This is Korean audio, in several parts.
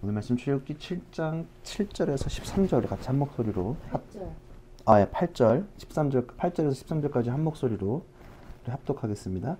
오늘 말씀 출애굽기 7장 7절에서 13절을 같이 한 목소리로 8절. 8절 13절 8절에서 13절까지 한 목소리로 합독하겠습니다.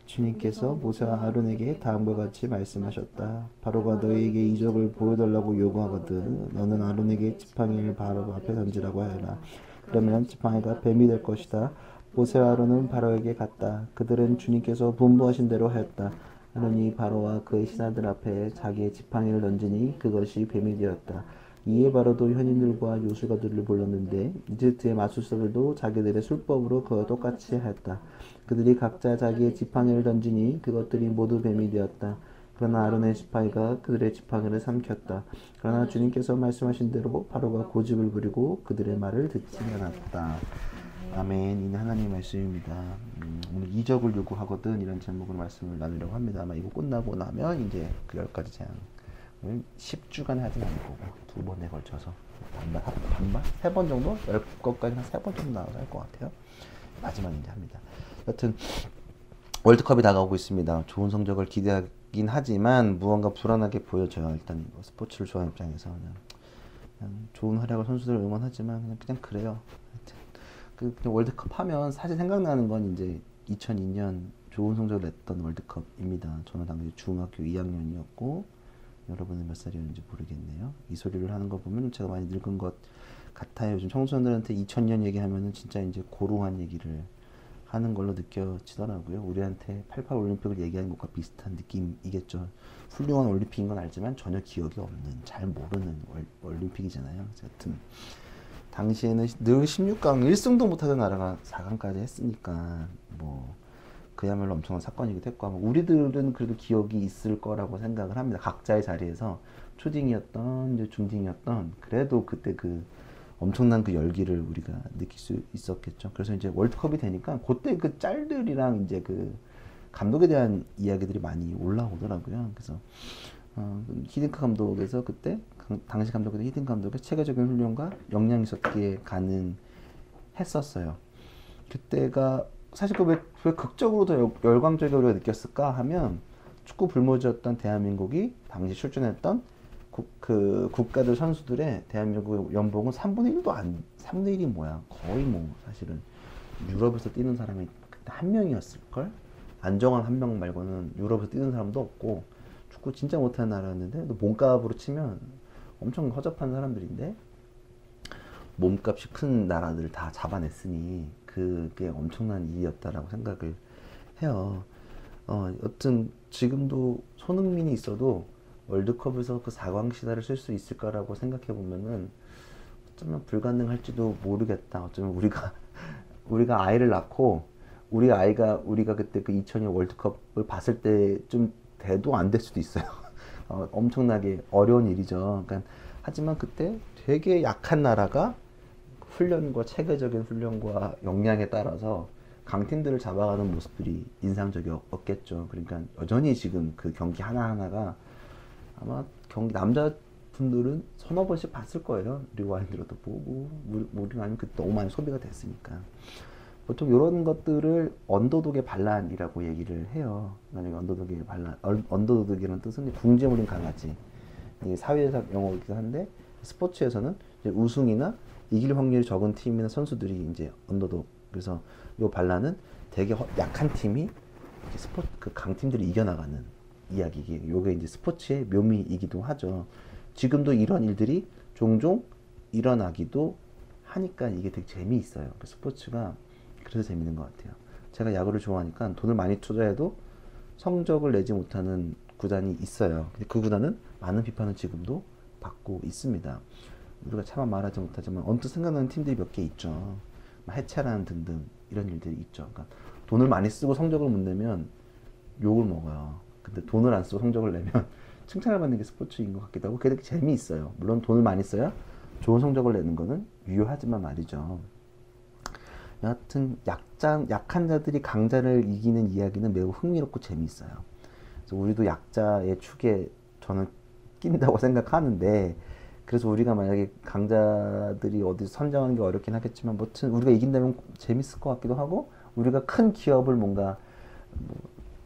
주님께서 모세와 아론에게 다음과 같이 말씀하셨다. 바로가 너희에게 이적을 보여달라고 요구하거든 너는 아론에게 지팡이를 바로 앞에 던지라고 하여라. 그러면 지팡이가 뱀이 될 것이다. 모세와 아론은 바로에게 갔다. 그들은 주님께서 분부하신 대로 하였다. 아론이 바로와 그의 신하들 앞에 자기의 지팡이를 던지니 그것이 뱀이 되었다. 이에 바로도 현인들과 요술가들을 불렀는데 이집트의 마술사들도 자기들의 술법으로 그와 똑같이 하였다. 그들이 각자 자기의 지팡이를 던지니 그것들이 모두 뱀이 되었다. 그러나 아론의 지팡이가 그들의 지팡이를 삼켰다. 그러나 주님께서 말씀하신 대로 바로가 고집을 부리고 그들의 말을 듣지 않았다. 아멘. 이는 하나님의 말씀입니다. 오늘 이적을 요구하거든 이런 제목으로 말씀을 나누려고 합니다. 아마 이거 끝나고 나면 이제 그 10가지 재앙을 10주간 하진 않을 거고 2번에 걸쳐서 반반? 3번 정도? 10것까지 한 3번 정도 나와서 할 것 같아요. 마지막 이제 합니다. 여튼 월드컵이 다가오고 있습니다. 좋은 성적을 기대하긴 하지만 무언가 불안하게 보여져요. 일단 스포츠를 좋아하는 입장에서 그냥 좋은 활약을 선수들을 응원하지만 그냥 그래요. 그냥 월드컵 하면 사실 생각나는 건 이제 2002년 좋은 성적을 냈던 월드컵입니다. 저는 당시 중학교 2학년이었고 여러분은 몇 살이었는지 모르겠네요. 이 소리를 하는 거 보면 제가 많이 늙은 것 같아요. 요즘 청소년들한테 2000년 얘기하면은 진짜 이제 고루한 얘기를 하는 걸로 느껴지더라고요. 우리한테 88 올림픽을 얘기하는 것과 비슷한 느낌이겠죠. 훌륭한 올림픽인 건 알지만 전혀 기억이 없는, 잘 모르는 올림픽이잖아요. 여튼 당시에는 늘 16강 1승도 못하던 나라가 4강까지 했으니까 뭐 그야말로 엄청난 사건이기도 했고 아마 우리들은 그래도 기억이 있을 거라고 생각을 합니다. 각자의 자리에서 초딩이었던 이제 중딩이었던 그래도 그때 그 엄청난 그 열기를 우리가 느낄 수 있었겠죠. 그래서 이제 월드컵이 되니까 그때 그 짤들이랑 이제 그 감독에 대한 이야기들이 많이 올라오더라고요. 그래서 히딩크 감독에서 그때 당시 감독이던 히딩크 감독의 체계적인 훈련과 역량이 있었기에 가능했었어요. 그때가 사실 왜 극적으로 더 열광적으로 느꼈을까 하면 축구 불모지였던 대한민국이 당시 출전했던 그 국가들 선수들의 대한민국 연봉은 3분의 1도 3분의 1이 뭐야 거의 뭐 사실은 유럽에서 뛰는 사람이 그때 한 명이었을걸. 안정환 한 명 말고는 유럽에서 뛰는 사람도 없고 축구 진짜 못하는 나라였는데 몸값으로 치면 엄청 허접한 사람들인데 몸값이 큰 나라들 다 잡아냈으니 그게 엄청난 일이었다라고 생각을 해요. 여튼 지금도 손흥민이 있어도 월드컵에서 그 4강 시다를 쓸 수 있을까라고 생각해 보면은 어쩌면 불가능할지도 모르겠다. 어쩌면 우리가 아이를 낳고 우리가 그때 그 2002년 월드컵을 봤을 때 좀 돼도 안 될 수도 있어요. 엄청나게 어려운 일이죠. 그러니까 하지만 그때 되게 약한 나라가 훈련과 체계적인 훈련과 역량에 따라서 강팀들을 잡아가는 모습들이 인상적이었겠죠. 그러니까 여전히 지금 그 경기 하나하나가 아마 경기 남자분들은 서너 번씩 봤을 거예요. 리와인드로도 보고 우리가 아니면 그때 너무 많이 소비가 됐으니까. 보통 이런 것들을 언더독의 반란이라고 얘기를 해요. 만약에 언더독의 반란, 언더독이라는 뜻은 궁지에 강아지. 이게 사회적 용어이기도 한데 스포츠에서는 이제 우승이나 이길 확률이 적은 팀이나 선수들이 이제 언더독. 그래서 이 반란은 되게 약한 팀이 그 강팀들이 이겨나가는 이야기. 요게 이제 스포츠의 묘미이기도 하죠. 지금도 이런 일들이 종종 일어나기도 하니까 이게 되게 재미있어요. 스포츠가 그래서 재밌는 것 같아요. 제가 야구를 좋아하니까 돈을 많이 투자해도 성적을 내지 못하는 구단이 있어요. 근데 그 구단은 많은 비판을 지금도 받고 있습니다. 우리가 차마 말하지 못하지만 언뜻 생각나는 팀들이 몇 개 있죠. 해체라는 등등 이런 일들이 있죠. 그러니까 돈을 많이 쓰고 성적을 못 내면 욕을 먹어요. 근데 돈을 안 쓰고 성적을 내면 칭찬을 받는 게 스포츠인 것 같기도 하고 그게 되게 재미있어요. 물론 돈을 많이 써야 좋은 성적을 내는 거는 유효하지만 말이죠. 여하튼 약한 자들이 강자를 이기는 이야기는 매우 흥미롭고 재미있어요. 그래서 우리도 약자의 축에 저는 낀다고 생각하는데 그래서 우리가 만약에 강자들이 어디서 선정하는 게 어렵긴 하겠지만 무튼 우리가 이긴다면 재밌을 것 같기도 하고 우리가 큰 기업을 뭔가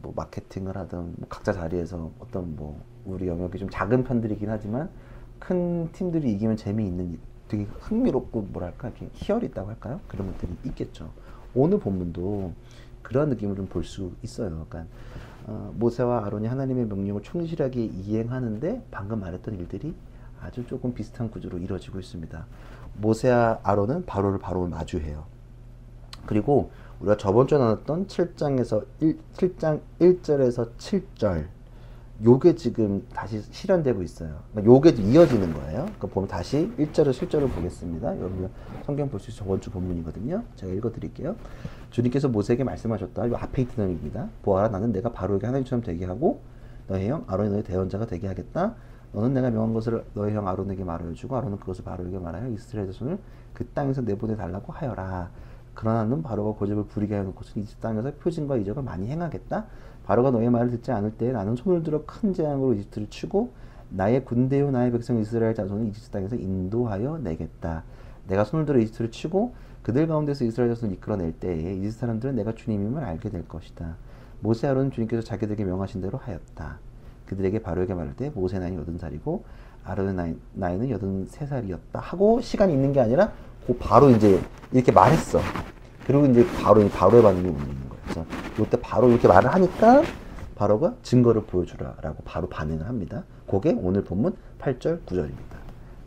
뭐 마케팅을 하든 뭐 각자 자리에서 어떤 뭐 우리 영역이 좀 작은 편들이긴 하지만 큰 팀들이 이기면 재미있는 되게 흥미롭고 뭐랄까 이렇게 희열이 있다고 할까요? 그런 것들이 있겠죠. 오늘 본문도 그런 느낌을 좀 볼 수 있어요. 그러니까 모세와 아론이 하나님의 명령을 충실하게 이행하는데 방금 말했던 일들이 아주 조금 비슷한 구조로 이루어지고 있습니다. 모세와 아론은 바로를 마주해요. 그리고 우리가 저번 주에 나눴던 7장 1절에서 7절 요게 지금 다시 실현되고 있어요. 그러니까 요게 이어지는 거예요. 그러니까 보면 다시 1절에서 7절을 보겠습니다. 여러분 성경 볼 수 있어요. 저번 주 본문이거든요. 제가 읽어드릴게요. 주님께서 모세에게 말씀하셨다. 이 앞에 있는 내용입니다. 보아라, 나는 내가 바로에게 하나님처럼 되게 하고 너의 형 아론이 너의 대언자가 되게 하겠다. 너는 내가 명한 것을 너의 형 아론에게 말하여주고 아론은 그것을 바로에게 말하여 이스라엘 자손을 그 땅에서 내보내 달라고 하여라. 그러나 너는 바로가 고집을 부리게 하여놓고서 이집트 땅에서 표징과 이적을 많이 행하겠다. 바로가 너의 말을 듣지 않을 때 나는 손을 들어 큰 재앙으로 이집트를 치고 나의 군대요 나의 백성 이스라엘 자손을 이집트 땅에서 인도하여 내겠다. 내가 손을 들어 이집트를 치고 그들 가운데서 이스라엘 자손을 이끌어낼 때에 이집트 사람들은 내가 주님임을 알게 될 것이다. 모세 아론은 주님께서 자기들에게 명하신 대로 하였다. 그들에게 바로에게 말할 때 모세 나이는 80살이고 아론의 나이는 83살이었다 하고 시간이 있는 게 아니라 그 바로 이제 이렇게 말했어. 그리고 이제 바로의 반응이 오는 거예요. 그래서 이때 바로 이렇게 말을 하니까 바로가 증거를 보여주라라고 바로 반응을 합니다. 그게 오늘 본문 8절 9절입니다.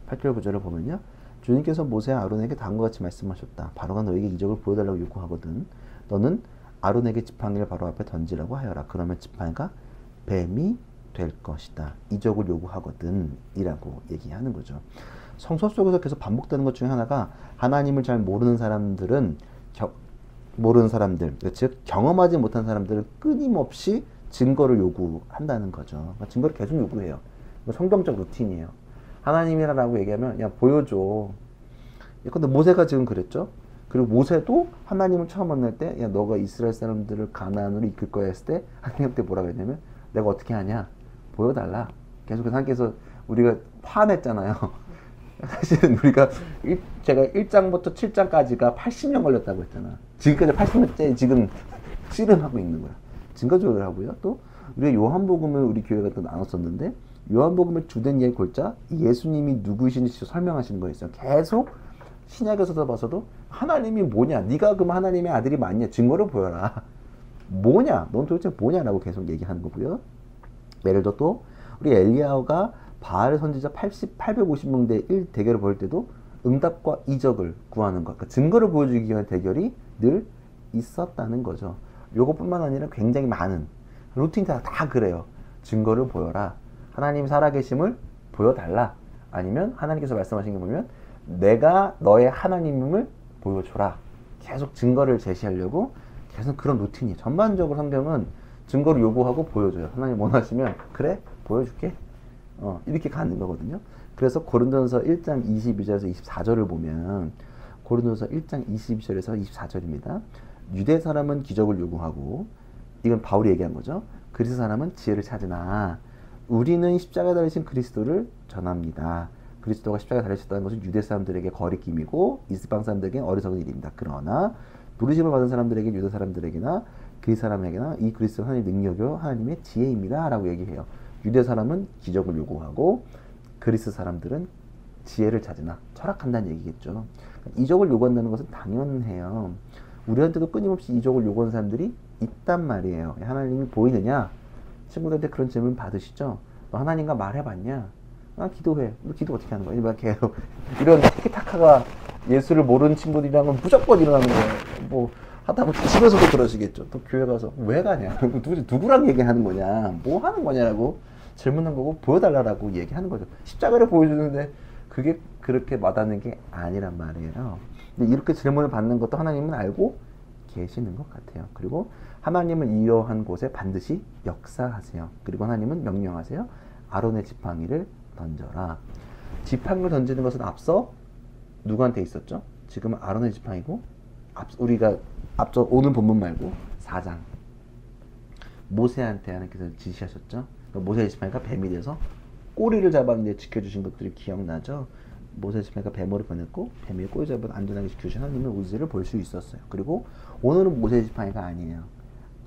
8절 9절을 보면요. 주님께서 모세와 아론에게 다음과 같이 말씀하셨다. 바로가 너에게 이적을 보여달라고 요구하거든. 너는 아론에게 지팡이를 바로 앞에 던지라고 하여라. 그러면 지팡이가 뱀이 될 것이다. 이적을 요구하거든 이라고 얘기하는 거죠. 성서 속에서 계속 반복되는 것 중에 하나가 하나님을 잘 모르는 사람들, 즉 경험하지 못한 사람들은 끊임없이 증거를 요구한다는 거죠. 그러니까 증거를 계속 요구해요. 성경적 루틴이에요. 하나님이라고 얘기하면 야 보여줘. 근데 모세가 지금 그랬죠. 그리고 모세도 하나님을 처음 만날 때 야 너가 이스라엘 사람들을 가나안으로 이끌 거야 했을 때 하나님한테 뭐라고 했냐면 내가 어떻게 하냐 보여달라. 계속해서 하나님께서 우리가 화냈잖아요. 사실은 우리가 제가 1장부터 7장까지가 80년 걸렸다고 했잖아. 지금까지 80년째 지금 씨름하고 있는 거야. 증거적으로 하고요. 또 우리가 요한복음을 우리 교회가 또 나눴었는데 요한복음의 주된 예의 골자 예수님이 누구이신지 설명하시는 거였어요. 계속 신약에서 봐서도 하나님이 뭐냐? 네가 그럼 하나님의 아들이 맞냐? 증거를 보여라. 뭐냐? 넌 도대체 뭐냐라고 계속 얘기하는 거고요. 예를 들어 또 우리 엘리야가 바알 선지자 850명 대 1 대결을 벌일 때도 응답과 이적을 구하는 것, 그러니까 증거를 보여주기 위한 대결이 늘 있었다는 거죠. 요것뿐만 아니라 굉장히 많은 루틴 다 그래요. 증거를 보여라. 하나님 살아계심을 보여달라. 아니면 하나님께서 말씀하신 게 보면 내가 너의 하나님임을 보여줘라. 계속 증거를 제시하려고 계속 그런 루틴이에요. 전반적으로 성경은 증거를 요구하고 보여줘요. 하나님 원하시면 그래 보여줄게. 이렇게 가는 거거든요. 그래서 고린도전서 1장 22절에서 24절을 보면 고린도전서 1장 22절에서 24절입니다. 유대 사람은 기적을 요구하고 이건 바울이 얘기한 거죠. 그리스 사람은 지혜를 찾으나 우리는 십자가에 달리신 그리스도를 전합니다. 그리스도가 십자가에 달리셨다는 것은 유대 사람들에게 거리낌이고 이스방 사람들에게 어리석은 일입니다. 그러나 부르심을 받은 사람들에게 유대 사람들에게나 그 사람에게나 이 그리스도가 하나님의 능력이요 하나님의 지혜입니다 라고 얘기해요. 유대 사람은 기적을 요구하고 그리스 사람들은 지혜를 찾으나 철학한다는 얘기겠죠. 이적을 요구한다는 것은 당연해요. 우리한테도 끊임없이 이적을 요구하는 사람들이 있단 말이에요. 하나님이 보이느냐? 친구들한테 그런 질문 받으시죠? 너 하나님과 말해봤냐? 아, 기도해. 너 기도 어떻게 하는 거야? 계속 이런 티키타카가 예수를 모르는 친구들이랑은 무조건 일어나는 거예요. 뭐 하다못해 집에서도 그러시겠죠. 또 교회 가서 왜 가냐? 누구랑 얘기하는 거냐? 뭐 하는 거냐라고 질문한 거고 보여달라고 얘기하는 거죠. 십자가를 보여주는데 그게 그렇게 와닿는 게 아니란 말이에요. 근데 이렇게 질문을 받는 것도 하나님은 알고 계시는 것 같아요. 그리고 하나님은 이러한 곳에 반드시 역사하세요. 그리고 하나님은 명령하세요. 아론의 지팡이를 던져라. 지팡이를 던지는 것은 앞서 누구한테 있었죠? 지금은 아론의 지팡이고 우리가 앞서 오늘 본문 말고 4장 모세한테 하나님께서 지시하셨죠. 그러니까 모세의 지팡이가 뱀이 돼서 꼬리를 잡았는데 지켜주신 것들이 기억나죠. 모세의 지팡이가 뱀으로 변했고 뱀이 꼬리 잡아 안전하게 지켜주신 하나님의 우지를 볼 수 있었어요. 그리고 오늘은 모세의 지팡이가 아니에요.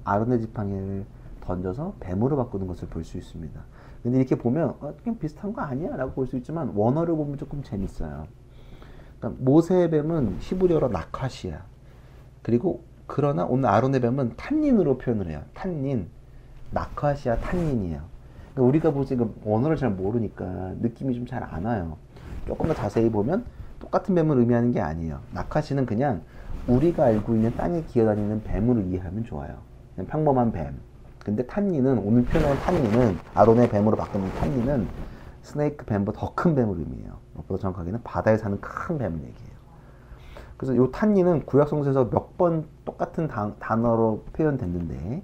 아론의 지팡이를 던져서 뱀으로 바꾸는 것을 볼 수 있습니다. 근데 이렇게 보면 그냥 비슷한 거 아니야? 라고 볼 수 있지만 원어를 보면 조금 재밌어요. 그러니까 모세의 뱀은 히브리어로 나카시야. 그리고 그러나 오늘 아론의 뱀은 탄닌으로 표현을 해요. 탄닌. 나카시아 탄닌이에요. 그러니까 우리가 보지 언어를 잘 모르니까 느낌이 좀 잘 안 와요. 조금 더 자세히 보면 똑같은 뱀을 의미하는 게 아니에요. 나카시는 그냥 우리가 알고 있는 땅에 기어다니는 뱀을 이해하면 좋아요. 그냥 평범한 뱀. 근데 탄닌은 오늘 표현한 탄닌은 아론의 뱀으로 바꾸는 탄닌은 스네이크 뱀보다 더 큰 뱀을 의미해요. 무엇보다 정확하게는 바다에 사는 큰 뱀을 얘기해요. 그래서 이 탄닌은 구약성서에서 몇 번 똑같은 단어로 표현됐는데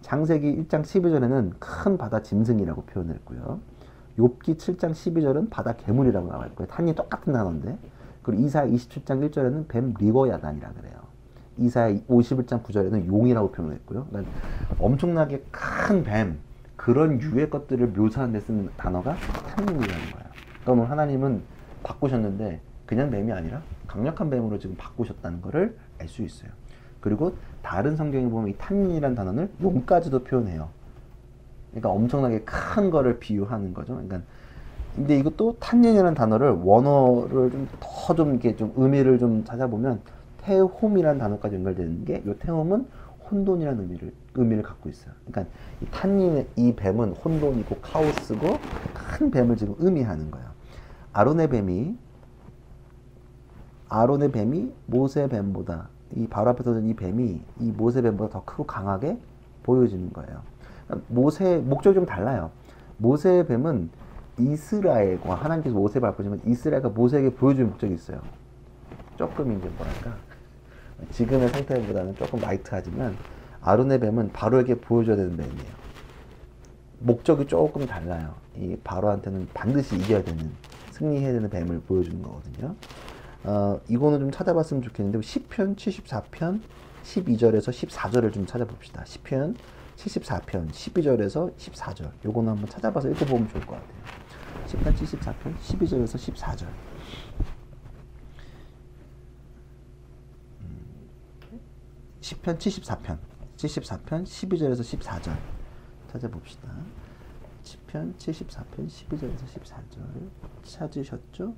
창세기 1장 12절에는 큰 바다 짐승이라고 표현했고요. 욥기 7장 12절은 바다 괴물이라고 나와 있고요. 탄닌이 똑같은 단어인데 그리고 이사야 27장 1절에는 뱀 리워야단이라 그래요. 이사야 51장 9절에는 용이라고 표현했고요. 그러니까 엄청나게 큰 뱀, 그런 유의 것들을 묘사하는 데 쓰는 단어가 탄닌이라는 거예요. 그러니까 오늘 하나님은 바꾸셨는데 그냥 뱀이 아니라 강력한 뱀으로 지금 바꾸셨다는 것을 알 수 있어요. 그리고 다른 성경에 보면 이 탄닌이라는 단어는 용까지도 표현해요. 그러니까 엄청나게 큰 거를 비유하는 거죠. 그러니까 근데 이것도 탄닌이라는 단어를 원어를 좀 이렇게 좀 의미를 좀 찾아보면 테홈이라는 단어까지 연결되는 게 이 테홈은 혼돈이라는 의미를 갖고 있어요. 그러니까 이 탄닌, 이 뱀은 혼돈이고 카오스고 큰 뱀을 지금 의미하는 거예요. 아론의 뱀이 모세 뱀보다 이 바로 앞에 서는 이 뱀이 이 모세 뱀보다 더 크고 강하게 보여지는 거예요. 목적이 좀 달라요. 모세의 뱀은 이스라엘과 하나님께서 모세를 바꾸시면 이스라엘과 모세에게 보여줄 목적이 있어요. 조금 이제 뭐랄까 지금의 상태보다는 조금 라이트하지만 아론의 뱀은 바로에게 보여줘야 되는 뱀이에요. 목적이 조금 달라요. 이 바로한테는 반드시 이겨야 되는 승리해야 되는 뱀을 보여주는 거거든요. 이거는 좀 찾아봤으면 좋겠는데 시편 74편 12절에서 14절을 좀 찾아봅시다. 시편 74편 12절에서 14절 요거는 한번 찾아봐서 읽어보면 좋을 것 같아요. 시편 74편 12절에서 14절 시편 74편 12절에서 14절 찾아봅시다. 시편 74편 12절에서 14절 찾으셨죠?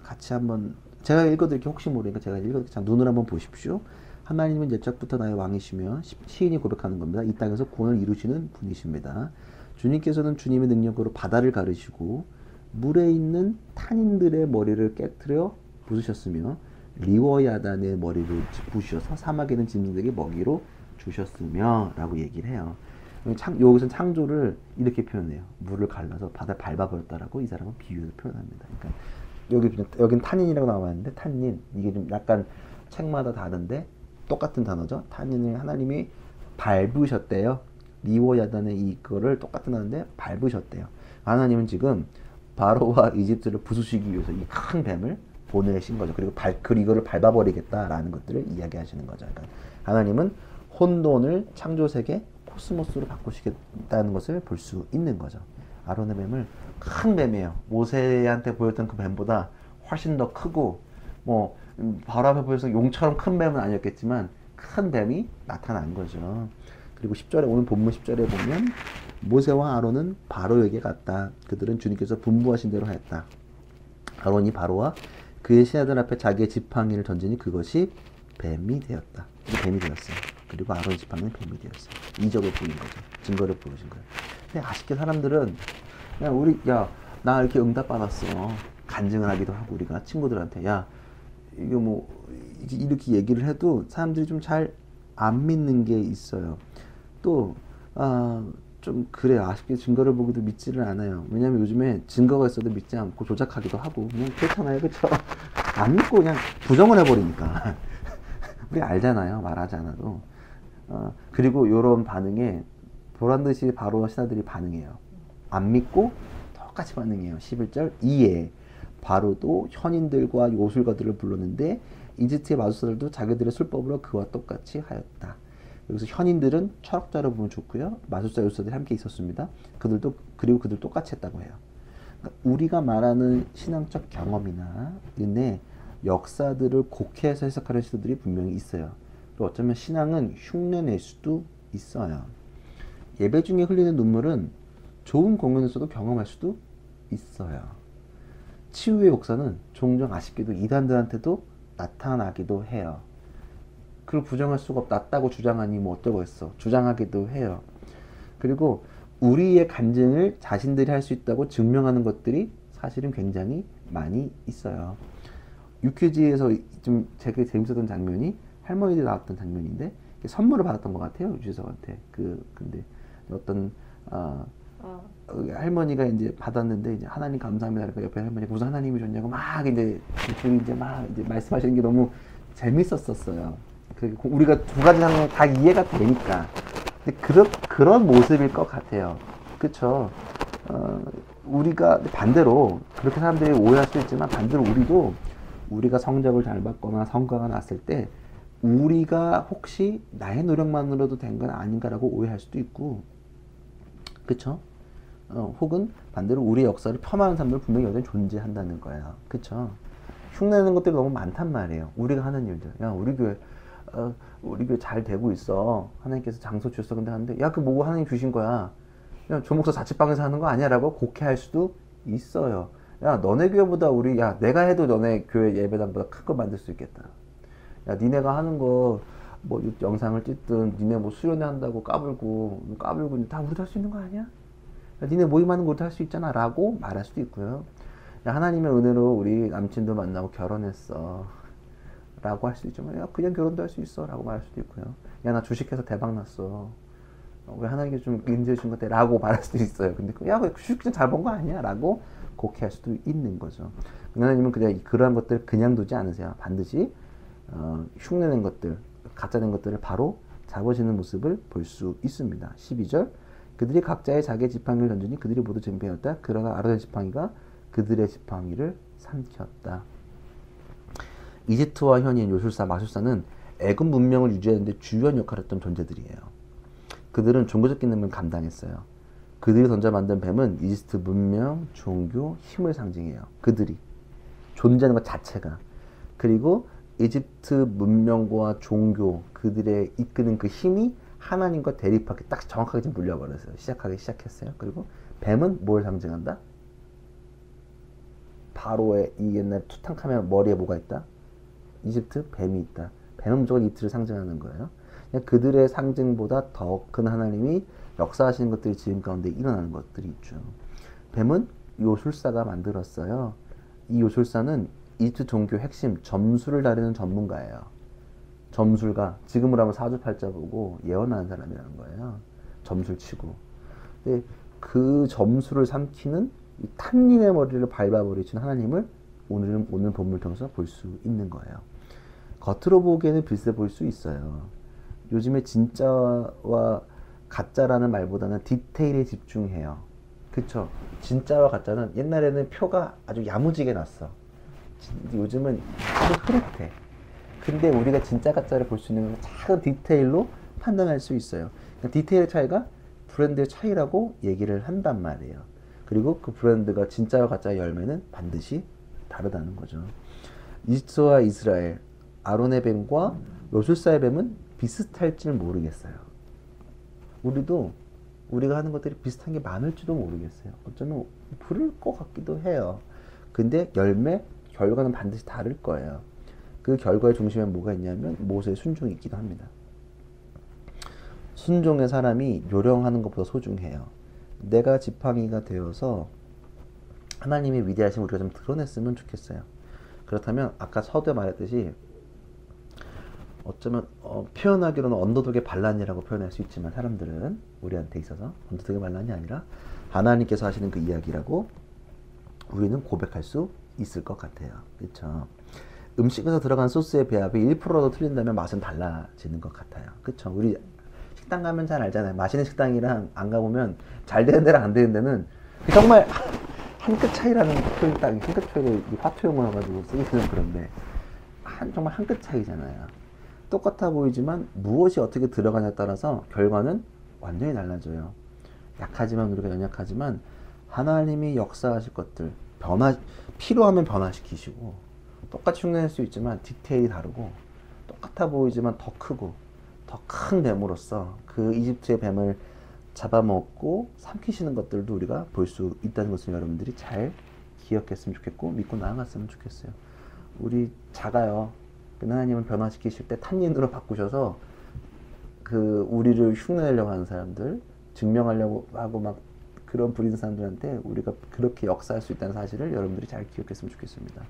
같이 한번 제가 읽어드릴게요. 혹시 모르니까 제가 읽어드릴게요. 눈을 한번 보십시오. 하나님은 옛적부터 나의 왕이시며 시인이 고백하는 겁니다. 이 땅에서 구원을 이루시는 분이십니다. 주님께서는 주님의 능력으로 바다를 가르시고 물에 있는 탄인들의 머리를 깨트려 부수셨으며 리워야단의 머리를 부수셔서 사막에 있는 짐승들에게 먹이로 주셨으며 라고 얘기를 해요. 여기서 창조를 이렇게 표현해요. 물을 갈라서 바다를 밟아버렸다라고 이 사람은 비유해서 표현합니다. 그러니까 여긴 탄닌이라고 나와있는데 탄닌 이게 좀 약간 책마다 다른데 똑같은 단어죠. 탄닌을 하나님이 밟으셨대요. 리워야단의 이거를 똑같은 단어인데 밟으셨대요. 하나님은 지금 바로와 이집트를 부수시기 위해서 이 큰 뱀을 보내신 거죠. 그리고 이거를 밟아버리겠다라는 것들을 이야기하시는 거죠. 그러니까 하나님은 혼돈을 창조세계 코스모스로 바꾸시겠다는 것을 볼 수 있는 거죠. 아론의 뱀을 큰 뱀이에요. 모세한테 보였던 그 뱀보다 훨씬 더 크고 바로 앞에 보여서 용처럼 큰 뱀은 아니었겠지만 큰 뱀이 나타난 거죠. 그리고 10절에 오늘 본문 10절에 보면 모세와 아론은 바로에게 갔다. 그들은 주님께서 분부하신 대로 하였다. 아론이 바로와 그의 신하들 앞에 자기의 지팡이를 던지니 그것이 뱀이 되었다. 뱀이 되었어요. 그리고 아론의 지팡이는 뱀이 되었어요. 이적을 보인 거죠. 증거를 보여준 거예요. 근데 아쉽게 사람들은 그냥 나 이렇게 응답 받았어. 간증을 하기도 하고 우리가 친구들한테 이게 이렇게 얘기를 해도 사람들이 좀 잘 안 믿는 게 있어요. 또 좀 그래요. 아쉽게 증거를 보기도 믿지를 않아요. 왜냐면 요즘에 증거가 있어도 믿지 않고 조작하기도 하고 그냥 그렇잖아요. 그쵸? 안 믿고 그냥 부정을 해버리니까 우리 알잖아요. 말하지 않아도. 그리고 이런 반응에 보란듯이 바로 신하들이 반응해요. 안 믿고 똑같이 반응해요. 11절 이에 바로도 현인들과 요술가들을 불렀는데 이집트의 마술사들도 자기들의 술법으로 그와 똑같이 하였다. 여기서 현인들은 철학자로 보면 좋고요. 마술사 요술사들이 함께 있었습니다. 그들 똑같이 했다고 해요. 그러니까 우리가 말하는 신앙적 경험이나 은혜, 역사들을 곡해해서 해석하는 시도들이 분명히 있어요. 그리고 어쩌면 신앙은 흉내낼 수도 있어요. 예배 중에 흘리는 눈물은 좋은 공연에서도 경험할 수도 있어요. 치유의 역사는 종종 아쉽게도 이단들한테도 나타나기도 해요. 그걸 부정할 수가 없다. 낫다고 주장하니 뭐 어쩌고 했어. 주장하기도 해요. 그리고 우리의 간증을 자신들이 할 수 있다고 증명하는 것들이 사실은 굉장히 많이 있어요. 유퀴즈에서 좀 되게 재밌었던 장면이 할머니들이 나왔던 장면인데 선물을 받았던 것 같아요. 유재석한테. 근데 어떤 할머니가 이제 받았는데 이제 하나님 감사합니다. 그러니까 옆에 할머니가 무슨 하나님이 줬냐고 막 이제 말씀하시는 게 너무 재밌었었어요. 우리가 두 가지 상황이 다 이해가 되니까. 근데 그런 모습일 것 같아요. 그쵸? 우리가 반대로 그렇게 사람들이 오해할 수 있지만 반대로 우리가 성적을 잘 받거나 성과가 났을 때 우리가 혹시 나의 노력만으로도 된 건 아닌가라고 오해할 수도 있고, 그쵸? 혹은 반대로 우리의 역사를 폄하하는 사람들 분명히 여전히 존재한다는 거예요. 그쵸? 흉내내는 것들이 너무 많단 말이에요. 우리가 하는 일들. 야, 우리 교회 잘 되고 있어. 하나님께서 장소 주셨어. 근데 하는데, 야, 그 뭐고 하나님 주신 거야. 야, 조목사 자취방에서 하는 거 아니야? 라고 곡해할 수도 있어요. 야, 너네 교회보다 내가 해도 너네 교회 예배당보다 큰 거 만들 수 있겠다. 야, 니네가 하는 거, 뭐, 영상을 찍든, 니네 뭐 수련회 한다고 까불고 다 우리도 할 수 있는 거 아니야? 야, 니네 모임하는 거 우리도 할 수 있잖아. 라고 말할 수도 있고요. 야, 하나님의 은혜로 우리 남친도 만나고 결혼했어. 라고 할 수도 있지만, 야, 그냥 결혼도 할 수 있어. 라고 말할 수도 있고요. 야, 나 주식해서 대박 났어. 왜 하나님께 좀 인재해 준 것 같아. 라고 말할 수도 있어요. 근데, 야, 주식 잘 번 거 아니야? 라고 곡해할 수도 있는 거죠. 하나님은 그냥 그러한 것들을 그냥 두지 않으세요. 반드시 흉내낸 것들, 가짜낸 것들을 바로 잡으시는 모습을 볼 수 있습니다. 12절 그들이 각자의 자기의 지팡이를 던지니 그들이 모두 전폐하였다. 그러나 아론의 지팡이가 그들의 지팡이를 삼켰다. 이집트와 현인 요술사, 마술사는 애굽 문명을 유지하는 데 주요한 역할을 했던 존재들이에요. 그들은 종교적 기능을 감당했어요. 그들이 던져 만든 뱀은 이집트 문명, 종교, 힘을 상징해요. 그들이 존재하는 것 자체가. 그리고 이집트 문명과 종교, 그들의 이끄는 그 힘이 하나님과 대립하게 딱 정확하게 좀 물려버렸어요. 시작했어요. 그리고 뱀은 뭘 상징한다? 바로의 이 옛날 투탕카멘 머리에 뭐가 있다? 이집트 뱀이 있다. 뱀은 무조건 이집트를 상징하는 거예요. 그냥 그들의 상징보다 더 큰 하나님이 역사하시는 것들이 지금 가운데 일어나는 것들이 있죠. 뱀은 요술사가 만들었어요. 이 요술사는 이집트 종교 핵심 점수를 다루는 전문가예요. 점술가, 지금으로 하면 사주팔자 보고 예언하는 사람이라는 거예요. 점술 치고. 근데 그 점수를 삼키는 이 탐님의 머리를 밟아버리신 하나님을 오늘 본문을 통해서 볼 수 있는 거예요. 겉으로 보기에는 비슷해 보일 수 있어요. 요즘에 진짜와 가짜라는 말보다는 디테일에 집중해요. 그쵸? 진짜와 가짜는 옛날에는 표가 아주 야무지게 났어. 요즘은 아주 흐릿해. 근데 우리가 진짜 가짜를 볼 수 있는 건 작은 디테일로 판단할 수 있어요. 그러니까 디테일의 차이가 브랜드의 차이라고 얘기를 한단 말이에요. 그리고 그 브랜드가 진짜와 가짜의 열매는 반드시 다르다는 거죠. 이집트와 이스라엘, 아론의 뱀과 요술사의 뱀은 비슷할지는 모르겠어요. 우리가 하는 것들이 비슷한 게 많을지도 모르겠어요. 어쩌면 부를 것 같기도 해요. 근데 결과는 반드시 다를 거예요. 그 결과의 중심에 뭐가 있냐면 모세의 순종이 있기도 합니다. 순종의 사람이 요령하는 것보다 소중해요. 내가 지팡이가 되어서 하나님의 위대하심을 우리가 좀 드러냈으면 좋겠어요. 그렇다면 아까 서두에 말했듯이 어쩌면 표현하기로는 언더독의 반란이라고 표현할 수 있지만 사람들은 우리한테 있어서 언더독의 반란이 아니라 하나님께서 하시는 그 이야기라고 우리는 고백할 수 있을 것 같아요. 그렇죠? 음식에서 들어간 소스의 배합이 1%도 틀린다면 맛은 달라지는 것 같아요. 그렇죠? 우리 식당 가면 잘 알잖아요. 맛있는 식당이랑 안 가보면 잘 되는 데랑 안 되는 데는 정말 한 끗 차이라는 표현, 한 끗 차이를 화투용어로 가지고 쓰기는 그런데 정말 한 끗 차이잖아요. 똑같아 보이지만 무엇이 어떻게 들어가냐에 따라서 결과는 완전히 달라져요. 약하지만 우리가 연약하지만 하나님이 역사하실 것들 필요하면 변화시키시고 똑같이 흉내낼 수 있지만 디테일이 다르고 똑같아 보이지만 더 크고 더 큰 뱀으로서 그 이집트의 뱀을 잡아먹고 삼키시는 것들도 우리가 볼 수 있다는 것을 여러분들이 잘 기억했으면 좋겠고 믿고 나아갔으면 좋겠어요. 우리 작아요. 하나님은 변화시키실 때 탄린으로 바꾸셔서 그 우리를 흉내내려고 하는 사람들, 증명하려고 하고 막 그런 부리는 사람들한테 우리가 그렇게 역사할 수 있다는 사실을 여러분들이 잘 기억했으면 좋겠습니다.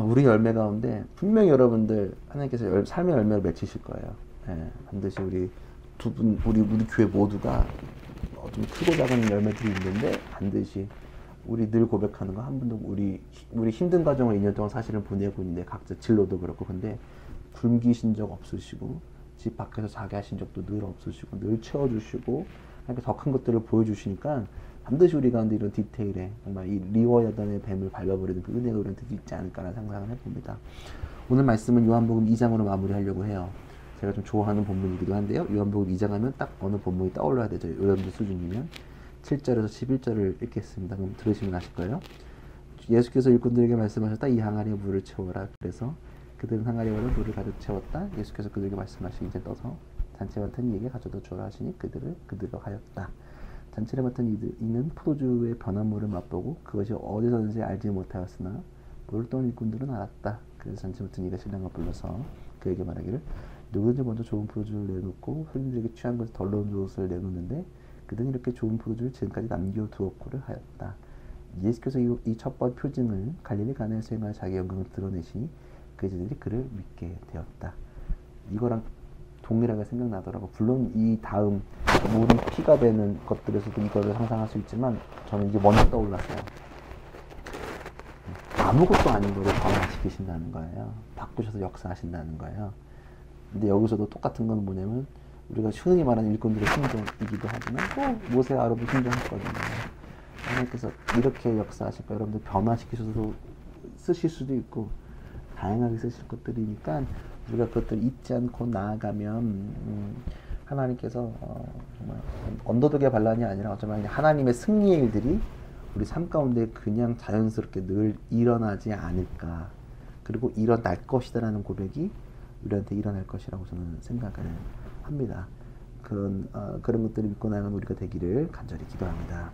우리 열매 가운데 분명히 여러분들 하나님께서 삶의 열매를 맺히실 거예요. 예, 반드시 우리 두 분, 우리 교회 모두가 좀 크고 작은 열매들이 있는데 반드시 우리 늘 고백하는 거 한 분도 우리 힘든 과정을 2년 동안 사실은 보내고 있는데 각자 진로도 그렇고 근데 굶기신 적 없으시고 집 밖에서 자게 하신 적도 늘 없으시고 늘 채워주시고 이렇게 더 큰 것들을 보여주시니까 반드시 우리 가운데 이런 디테일에 정말 이 리워야단의 뱀을 밟아버리는 그 은혜가 우리한테 있지 않을까라는 상상을 해봅니다. 오늘 말씀은 요한복음 2장으로 마무리하려고 해요. 제가 좀 좋아하는 본문이기도 한데요. 요한복음 2장 하면 딱 어느 본문이 떠올라야 되죠. 여러분들 수준이면 7절에서 11절을 읽겠습니다. 그럼 들으시면 아실 거예요. 예수께서 일꾼들에게 말씀하셨다. 이 항아리에 물을 채워라. 그래서 그들은 항아리에 물을 가득 채웠다. 예수께서 그들에게 말씀하시기 이제 떠서 잔치에 맡은 이에게 가져다 주라 하시니 그들로 가였다. 잔치에 맡은 이는 포도주의 변한 물을 맛보고 그것이 어디서 는지 알지 못하였으나 물을 떠온 일꾼들은 알았다. 그래서 잔치에 맡은 이가 신랑을 불러서 그에게 말하기를 누구든지 먼저 좋은 포도주를 내놓고 손님들에게 취한 것을 덜 넣은 것을 내놓는데 그들은 이렇게 좋은 포도주를 지금까지 남겨두었고를 하였다. 예수께서 이 첫 번 표징을 갈릴리 가나에서 행하여 자기 영광을 드러내시니 그 제자들이 그를 믿게 되었다. 이거랑 동일하게 생각나더라고. 물론 이 다음 물이 피가 되는 것들에서도 이거를 상상할 수 있지만 저는 이게 먼저 떠올랐어요. 아무것도 아닌 거를 변화시키신다는 거예요. 바꾸셔서 역사하신다는 거예요. 근데 여기서도 똑같은 건 뭐냐면 우리가 흔히 말하는 일꾼들의 심정이기도 하지만 또 모세 아론도 심정했거든요. 하나님께서 이렇게 역사하실 거예요. 여러분들 변화시키셔서 쓰실 수도 있고 다양하게 쓰실 것들이니까 우리가 그것들 잊지 않고 나아가면 하나님께서 정말 언더독의 반란이 아니라 어쩌면 하나님의 승리의 일들이 우리 삶 가운데 그냥 자연스럽게 늘 일어나지 않을까. 그리고 일어날 것이다라는 고백이 우리한테 일어날 것이라고 저는 생각을 합니다. 그런 것들을 믿고 나가는 우리가 되기를 간절히 기도합니다.